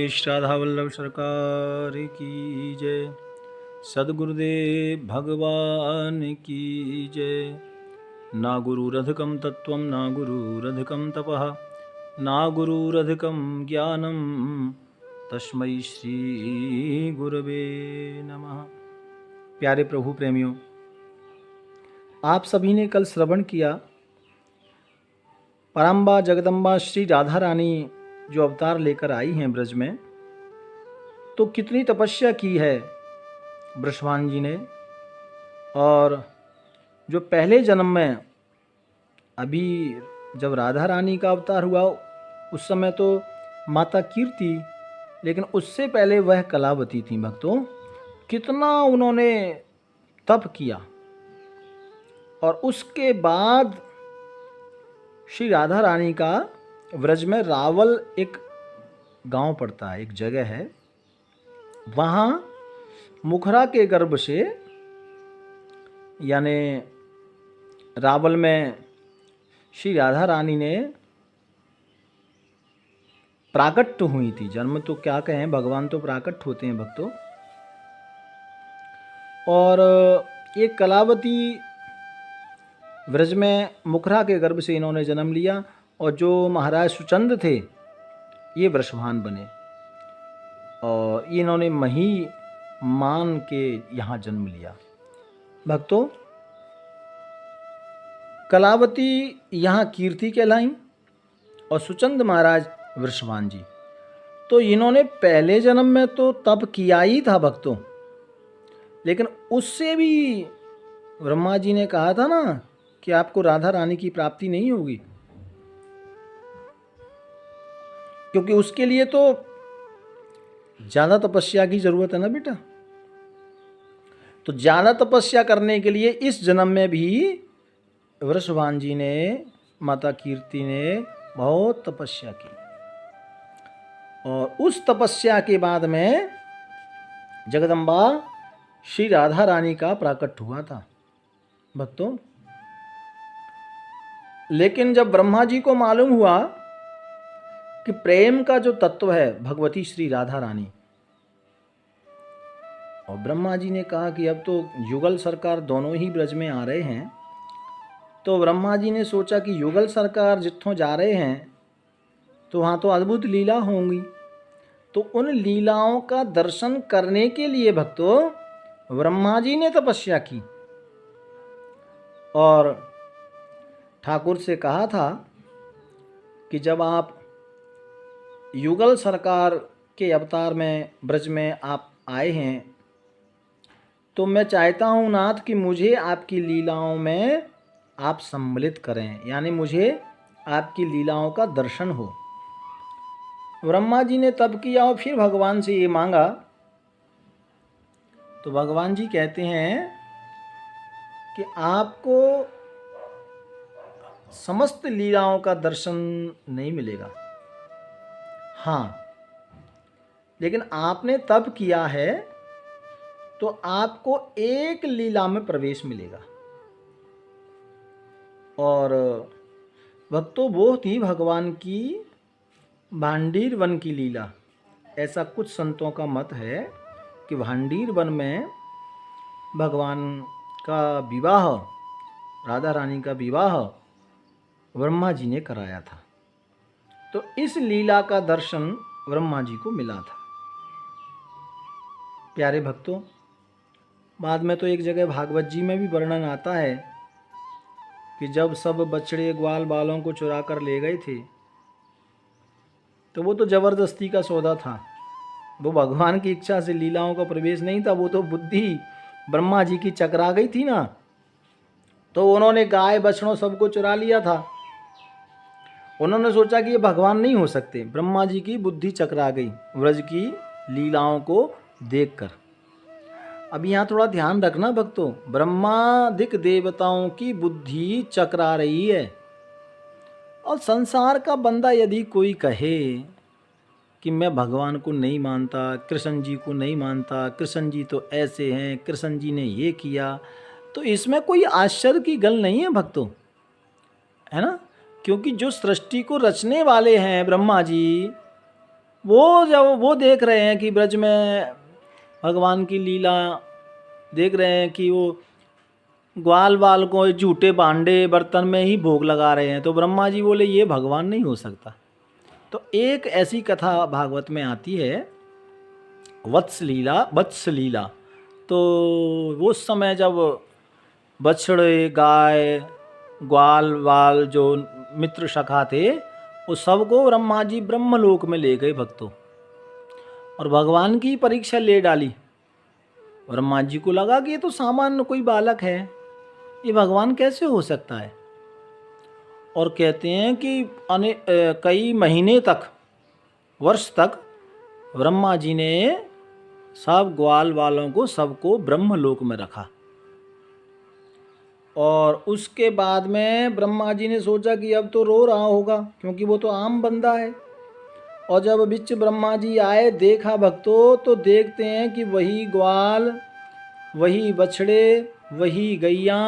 श्री राधा वल्लभ सरकार की जय। सद्गुरुदेव भगवान की जय। ना गुरुरधिकं तत्त्वं ना गुरुरधिकं तपः ना गुरुरधिकं ज्ञानं तस्मै श्री गुरवे नमः। प्यारे प्रभु प्रेमियों, आप सभी ने कल श्रवण किया पराम्बा जगदम्बा श्री राधा रानी जो अवतार लेकर आई हैं ब्रज में, तो कितनी तपस्या की है वृषभान जी ने। और जो पहले जन्म में अभी जब राधा रानी का अवतार हुआ उस समय तो माता कीर्ति, लेकिन उससे पहले वह कलावती थी। भक्तों, कितना उन्होंने तप किया। और उसके बाद श्री राधा रानी का व्रज में रावल एक गांव पड़ता है, एक जगह है, वहाँ मुखरा के गर्भ से यानी रावल में श्री राधा रानी ने प्राकट हुई थी। जन्म तो क्या कहें, भगवान तो प्राकट होते हैं भक्तों। और ये कलावती व्रज में मुखरा के गर्भ से इन्होंने जन्म लिया। और जो महाराज सुचंद थे ये वृषभान बने और इन्होंने मही मान के यहाँ जन्म लिया। भक्तों, कलावती यहाँ कीर्ति कहलाई और सुचंद महाराज वृषभान जी। तो इन्होंने पहले जन्म में तो तप किया ही था भक्तों, लेकिन उससे भी ब्रह्मा जी ने कहा था ना कि आपको राधा रानी की प्राप्ति नहीं होगी, क्योंकि उसके लिए तो ज्यादा तपस्या की जरूरत है ना बेटा। तो ज्यादा तपस्या करने के लिए इस जन्म में भी वृषभान जी ने, माता कीर्ति ने बहुत तपस्या की। और उस तपस्या के बाद में जगदम्बा श्री राधा रानी का प्राकट हुआ था भक्तों। लेकिन जब ब्रह्मा जी को मालूम हुआ कि प्रेम का जो तत्व है भगवती श्री राधा रानी, और ब्रह्मा जी ने कहा कि अब तो युगल सरकार दोनों ही ब्रज में आ रहे हैं, तो ब्रह्मा जी ने सोचा कि युगल सरकार जितों जा रहे हैं तो वहाँ तो अद्भुत लीला होंगी। तो उन लीलाओं का दर्शन करने के लिए भक्तों ब्रह्मा जी ने तपस्या की और ठाकुर से कहा था कि जब आप युगल सरकार के अवतार में ब्रज में आप आए हैं, तो मैं चाहता हूँ नाथ कि मुझे आपकी लीलाओं में आप सम्मिलित करें, यानी मुझे आपकी लीलाओं का दर्शन हो। ब्रह्मा जी ने तब किया और फिर भगवान से ये मांगा। तो भगवान जी कहते हैं कि आपको समस्त लीलाओं का दर्शन नहीं मिलेगा, हाँ, लेकिन आपने तब किया है तो आपको एक लीला में प्रवेश मिलेगा। और भक्तों, वो थी भगवान की भांडीर वन की लीला। ऐसा कुछ संतों का मत है कि भांडीर वन में भगवान का विवाह, राधा रानी का विवाह ब्रह्मा जी ने कराया था। तो इस लीला का दर्शन ब्रह्मा जी को मिला था। प्यारे भक्तों, बाद में तो एक जगह भागवत जी में भी वर्णन आता है कि जब सब बछड़े ग्वाल बालों को चुरा कर ले गए थे, तो वो तो जबरदस्ती का सौदा था, वो भगवान की इच्छा से लीलाओं का प्रवेश नहीं था। वो तो बुद्धि ब्रह्मा जी की चकरा गई थी ना, तो उन्होंने गाय बछड़ों सबको चुरा लिया था। उन्होंने सोचा कि ये भगवान नहीं हो सकते। ब्रह्मा जी की बुद्धि चकरा गई व्रज की लीलाओं को देखकर। अब यहाँ थोड़ा ध्यान रखना भक्तों, ब्रह्मादिक देवताओं की बुद्धि चकरा रही है। और संसार का बंदा यदि कोई कहे कि मैं भगवान को नहीं मानता, कृष्ण जी को नहीं मानता, कृष्ण जी तो ऐसे हैं, कृष्ण जी ने ये किया, तो इसमें कोई आश्चर्य की गल नहीं है भक्तों, है ना। क्योंकि जो सृष्टि को रचने वाले हैं ब्रह्मा जी, वो जब वो देख रहे हैं कि ब्रज में भगवान की लीला देख रहे हैं कि वो ग्वाल बाल को झूठे भांडे बर्तन में ही भोग लगा रहे हैं, तो ब्रह्मा जी बोले ये भगवान नहीं हो सकता। तो एक ऐसी कथा भागवत में आती है वत्स लीला। तो उस समय जब बछड़े गाय ग्वाल वाल जो मित्र सखा थे वो सबको ब्रह्मा जी ब्रह्मलोक में ले गए भक्तों, और भगवान की परीक्षा ले डाली। ब्रह्मा जी को लगा कि ये तो सामान्य कोई बालक है, ये भगवान कैसे हो सकता है। और कहते हैं कि कई महीने तक, वर्ष तक ब्रह्मा जी ने सब ग्वाल वालों को सबको ब्रह्मलोक में रखा। और उसके बाद में ब्रह्मा जी ने सोचा कि अब तो रो रहा होगा, क्योंकि वो तो आम बंदा है। और जब बिच ब्रह्मा जी आए, देखा भक्तों, तो देखते हैं कि वही ग्वाल, वही बछड़े, वही गैया,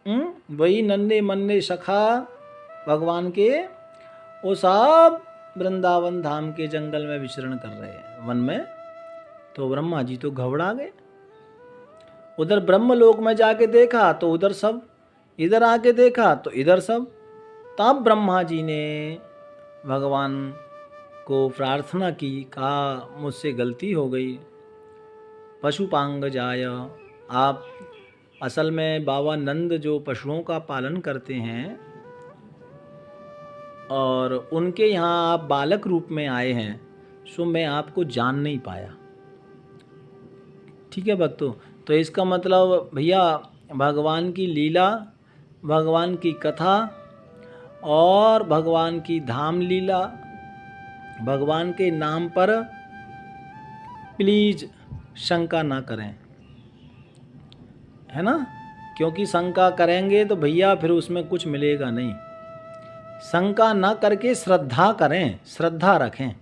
वही नन्हे मन्ने सखा भगवान के, वो सब वृंदावन धाम के जंगल में विचरण कर रहे हैं, वन में। तो ब्रह्मा जी तो घबरा गए। उधर ब्रह्मलोक में जाके देखा तो उधर सब, इधर आके देखा तो इधर सब। तब ब्रह्मा जी ने भगवान को प्रार्थना की, कहा मुझसे गलती हो गई, पशुपांग जाय। आप असल में बाबा नंद जो पशुओं का पालन करते हैं और उनके यहाँ आप बालक रूप में आए हैं, सो मैं आपको जान नहीं पाया। ठीक है भक्तों, तो इसका मतलब भैया भगवान की लीला, भगवान की कथा और भगवान की धाम लीला, भगवान के नाम पर प्लीज शंका ना करें, है ना। क्योंकि शंका करेंगे तो भैया फिर उसमें कुछ मिलेगा नहीं। शंका ना करके श्रद्धा करें, श्रद्धा रखें।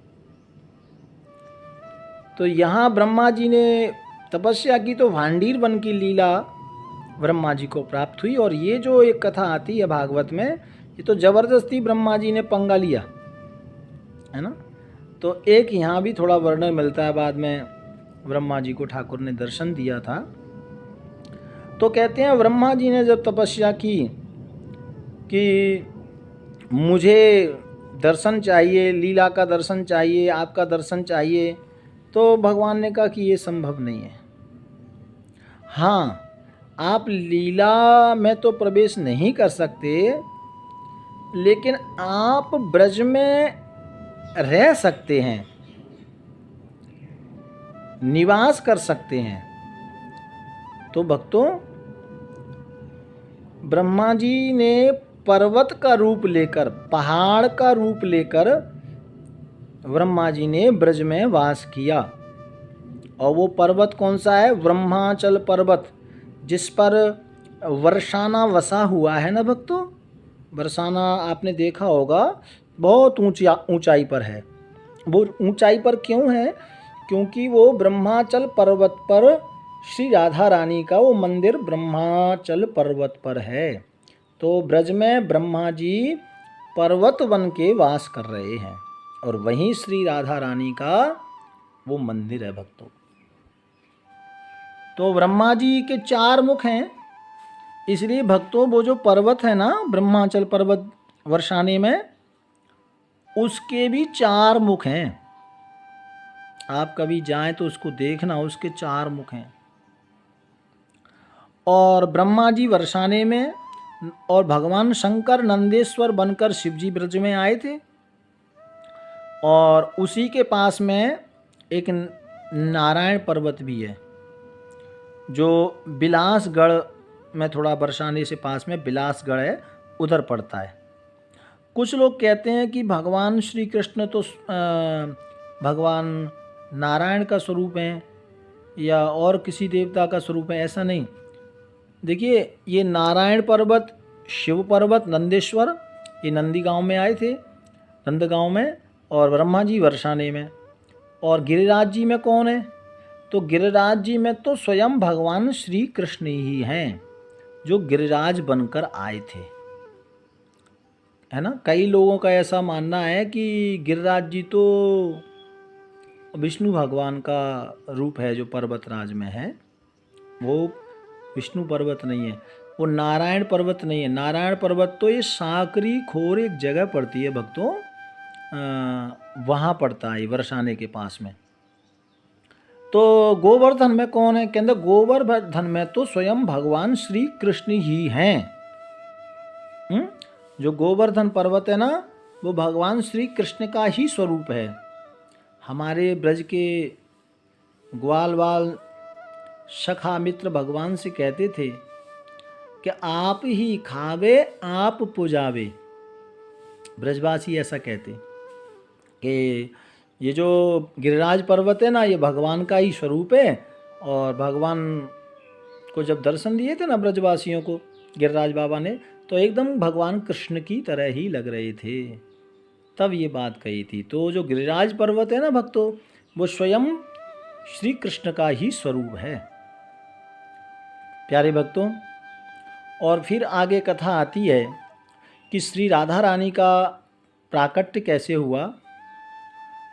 तो यहाँ ब्रह्मा जी ने तपस्या की तो भांडीर वन की लीला ब्रह्मा जी को प्राप्त हुई। और ये जो एक कथा आती है भागवत में, ये तो जबरदस्ती ब्रह्मा जी ने पंगा लिया, है ना। तो एक यहाँ भी थोड़ा वर्णन मिलता है, बाद में ब्रह्मा जी को ठाकुर ने दर्शन दिया था। तो कहते हैं ब्रह्मा जी ने जब तपस्या की कि मुझे दर्शन चाहिए, लीला का दर्शन चाहिए, आपका दर्शन चाहिए, तो भगवान ने कहा कि ये संभव नहीं है। हाँ, आप लीला में तो प्रवेश नहीं कर सकते, लेकिन आप ब्रज में रह सकते हैं, निवास कर सकते हैं। तो भक्तों, ब्रह्मा जी ने पर्वत का रूप लेकर, पहाड़ का रूप लेकर ब्रह्मा जी ने ब्रज में वास किया। और वो पर्वत कौन सा है? ब्रह्माचल पर्वत, जिस पर वर्षाना वसा हुआ है ना भक्तों। बरसाना आपने देखा होगा, बहुत ऊंचाई पर है। वो ऊंचाई पर क्यों है? क्योंकि वो ब्रह्माचल पर्वत पर श्री राधा रानी का वो मंदिर ब्रह्माचल पर्वत पर है। तो ब्रज में ब्रह्मा जी पर्वत वन के वास कर रहे हैं, और वहीं श्री राधा रानी का वो मंदिर है भक्तों। तो ब्रह्मा जी के 4 मुख हैं, इसलिए भक्तों वो जो पर्वत है ना, ब्रह्माचल पर्वत वर्षाने में, उसके भी 4 मुख हैं। आप कभी जाएं तो उसको देखना, उसके 4 मुख हैं। और ब्रह्मा जी वर्षाने में, और भगवान शंकर नंदेश्वर बनकर शिवजी ब्रज में आए थे। और उसी के पास में एक नारायण पर्वत भी है, जो बिलासगढ़ में, थोड़ा बरसाने से पास में बिलासगढ़ है, उधर पड़ता है। कुछ लोग कहते हैं कि भगवान श्री कृष्ण तो भगवान नारायण का स्वरूप हैं या और किसी देवता का स्वरूप है, ऐसा नहीं। देखिए, ये नारायण पर्वत, शिव पर्वत, नंदेश्वर, ये नंदी गांव में आए थे, नंदगांव में, और ब्रह्मा जी वर्षाने में। और गिरिराज जी में कौन है? तो गिरिराज जी में तो स्वयं भगवान श्री कृष्ण ही हैं, जो गिरिराज बनकर आए थे, है ना। कई लोगों का ऐसा मानना है कि गिरिराज जी तो विष्णु भगवान का रूप है जो पर्वतराज में है, वो विष्णु पर्वत नहीं है, वो नारायण पर्वत नहीं है। नारायण पर्वत तो ये सांकरी खोर एक जगह पड़ती है भक्तों, वहाँ पड़ता है वर्षाने के पास में। तो गोवर्धन में कौन है? कहते गोवर्धन में तो स्वयं भगवान श्री कृष्ण ही हैं। जो गोवर्धन पर्वत है ना, वो भगवान श्री कृष्ण का ही स्वरूप है। हमारे ब्रज के ग्वाल बाल सखा मित्र भगवान से कहते थे कि आप ही खावे आप पुजावे। ब्रजवासी ऐसा कहते कि ये जो गिरिराज पर्वत है ना, ये भगवान का ही स्वरूप है। और भगवान को जब दर्शन दिए थे ना ब्रजवासियों को गिरिराज बाबा ने, तो एकदम भगवान कृष्ण की तरह ही लग रहे थे, तब ये बात कही थी। तो जो गिरिराज पर्वत है ना भक्तों, वो स्वयं श्री कृष्ण का ही स्वरूप है प्यारे भक्तों। और फिर आगे कथा आती है कि श्री राधा रानी का प्राकट्य कैसे हुआ,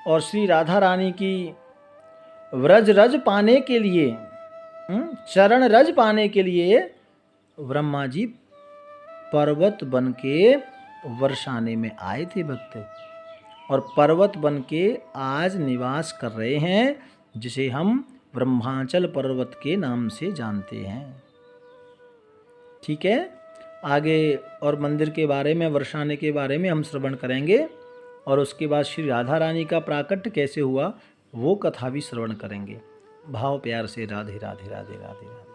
और श्री राधा रानी की व्रज रज पाने के लिए, चरण रज पाने के लिए ब्रह्मा जी पर्वत बन के वर्षाने में आए थे भक्त, और पर्वत बन के आज निवास कर रहे हैं, जिसे हम ब्रह्मांचल पर्वत के नाम से जानते हैं। ठीक है, आगे और मंदिर के बारे में, वर्षाने के बारे में हम श्रवण करेंगे, और उसके बाद श्री राधा रानी का प्राकट्य कैसे हुआ वो कथा भी श्रवण करेंगे। भाव प्यार से राधे राधे राधे राधे राधे।